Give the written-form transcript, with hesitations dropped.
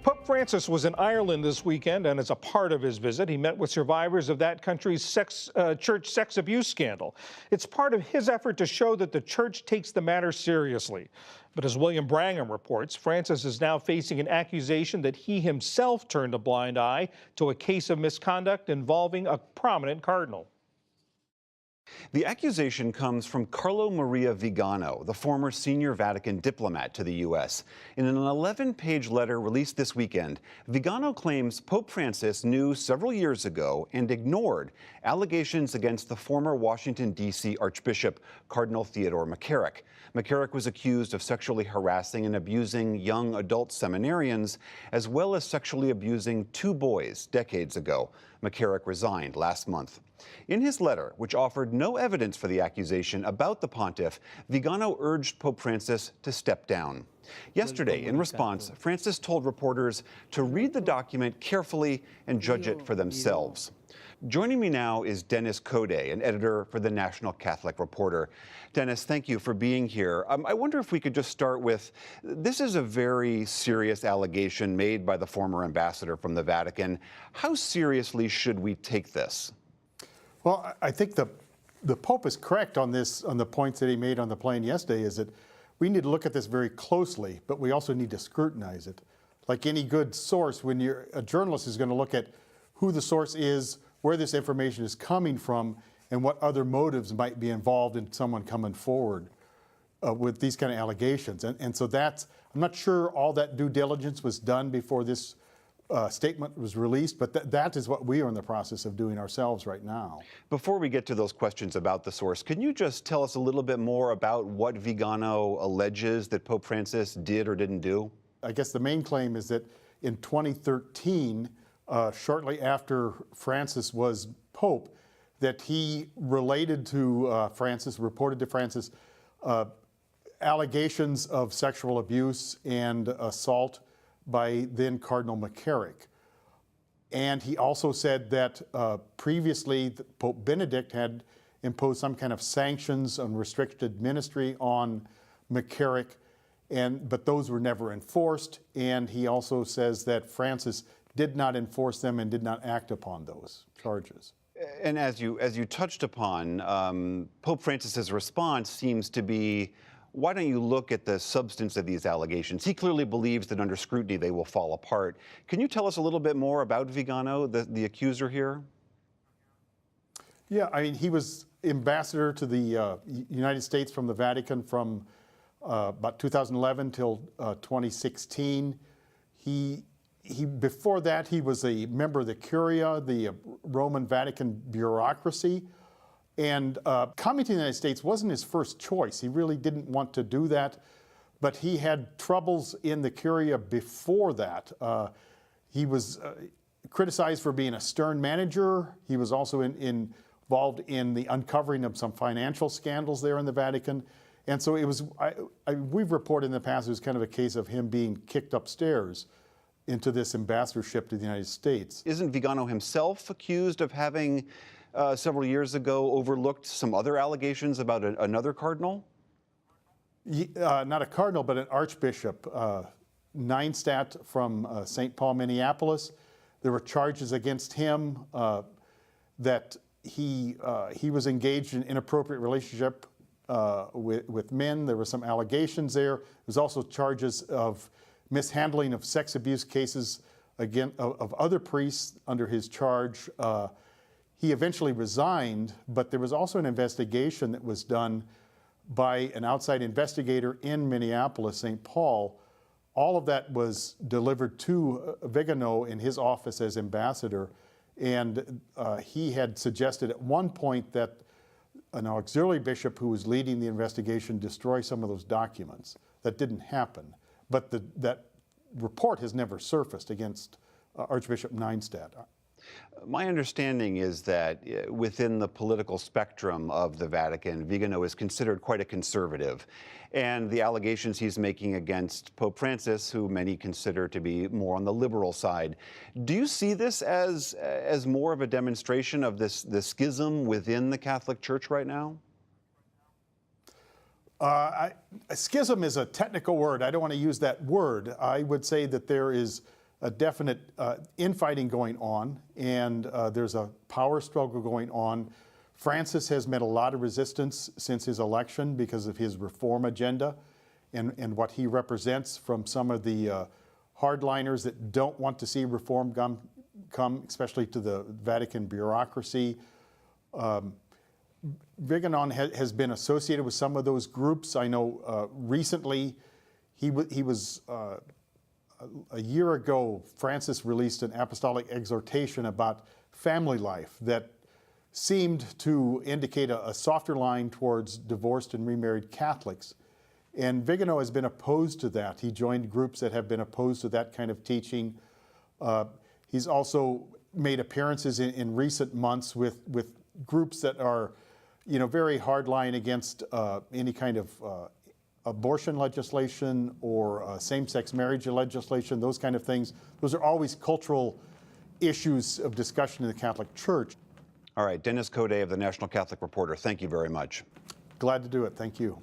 Pope Francis was in Ireland this weekend, and as a part of his visit, he met with survivors of that country's church sex abuse scandal. It's part of his effort to show that the church takes the matter seriously. But as William Brangham reports, Francis is now facing an accusation that he himself turned a blind eye to a case of misconduct involving a prominent cardinal. The accusation comes from Carlo Maria Vigano, the former senior Vatican diplomat to the U.S. In an 11-page letter released this weekend, Vigano claims Pope Francis knew several years ago and ignored allegations against the former Washington, D.C. Archbishop, Cardinal Theodore McCarrick. McCarrick was accused of sexually harassing and abusing young adult seminarians, as well as sexually abusing 2 boys decades ago. McCarrick resigned last month. In his letter, which offered no evidence for the accusation about the pontiff, Vigano urged Pope Francis to step down. Yesterday, in response, Francis told reporters to read the document carefully and judge it for themselves. Joining me now is Dennis Coday, an editor for the National Catholic Reporter. Dennis, thank you for being here. I wonder if we could just start with, this is a very serious allegation made by the former ambassador from the Vatican. How seriously should we take this? Well, I think the Pope is correct on this, on the points that he made on the plane yesterday, is that we need to look at this very closely, but we also need to scrutinize it. Like any good source, when a journalist is going to look at who the source is, where this information is coming from, and what other motives might be involved in someone coming forward with these kind of allegations. And so that's, I'm not sure all that due diligence was done before this statement was released, but that is what we are in the process of doing ourselves right now. Before we get to those questions about the source, can you just tell us a little bit more about what Vigano alleges that Pope Francis did or didn't do? I guess the main claim is that in 2013, shortly after Francis was Pope, that he related to Francis, reported to Francis, allegations of sexual abuse and assault by then Cardinal McCarrick. And he also said that previously Pope Benedict had imposed some kind of sanctions on restricted ministry on McCarrick, but those were never enforced. And he also says that Francis did not enforce them and did not act upon those charges. And as you touched upon, Pope Francis's response seems to be, why don't you look at the substance of these allegations? He clearly believes that under scrutiny they will fall apart. Can you tell us a little bit more about Vigano, the accuser here? Yeah, I mean, he was ambassador to the United States from the Vatican from about 2011 till 2016. Before that, he was a member of the Curia, the Roman Vatican bureaucracy. And coming to the United States wasn't his first choice. He really didn't want to do that, but he had troubles in the Curia before that. He was criticized for being a stern manager. He was also involved in the uncovering of some financial scandals there in the Vatican. And so it was, we've reported in the past, it was kind of a case of him being kicked upstairs into this ambassadorship to the United States. Isn't Vigano himself accused of having several years ago overlooked some other allegations about another cardinal? Not a cardinal, but an archbishop, Neinstadt from St. Paul, Minneapolis. There were charges against him that he was engaged in an inappropriate relationship with men. There were some allegations there. There's also charges of mishandling of sex abuse cases of other priests under his charge. He eventually resigned, but there was also an investigation that was done by an outside investigator in Minneapolis, St. Paul. All of that was delivered to Vigano in his office as ambassador, and he had suggested at one point that an auxiliary bishop who was leading the investigation destroy some of those documents. That didn't happen, but that report has never surfaced against Archbishop Neinstadt. My understanding is that within the political spectrum of the Vatican, Vigano is considered quite a conservative. And the allegations he's making against Pope Francis, who many consider to be more on the liberal side, do you see this as more of a demonstration of the schism within the Catholic Church right now? Schism is a technical word. I don't want to use that word. I would say that there is a definite infighting going on, and there's a power struggle going on. Francis has met a lot of resistance since his election because of his reform agenda and what he represents from some of the hardliners that don't want to see reform come, especially to the Vatican bureaucracy. Vigano has been associated with some of those groups. I know recently he was a year ago, Francis released an apostolic exhortation about family life that seemed to indicate a softer line towards divorced and remarried Catholics. And Vigano has been opposed to that. He joined groups that have been opposed to that kind of teaching. He's also made appearances in recent months with groups that are, very hardline against any kind of abortion legislation or same-sex marriage legislation, those kind of things. Those are always cultural issues of discussion in the Catholic Church. All right, Dennis Coday of the National Catholic Reporter, thank you very much. Glad to do it. Thank you.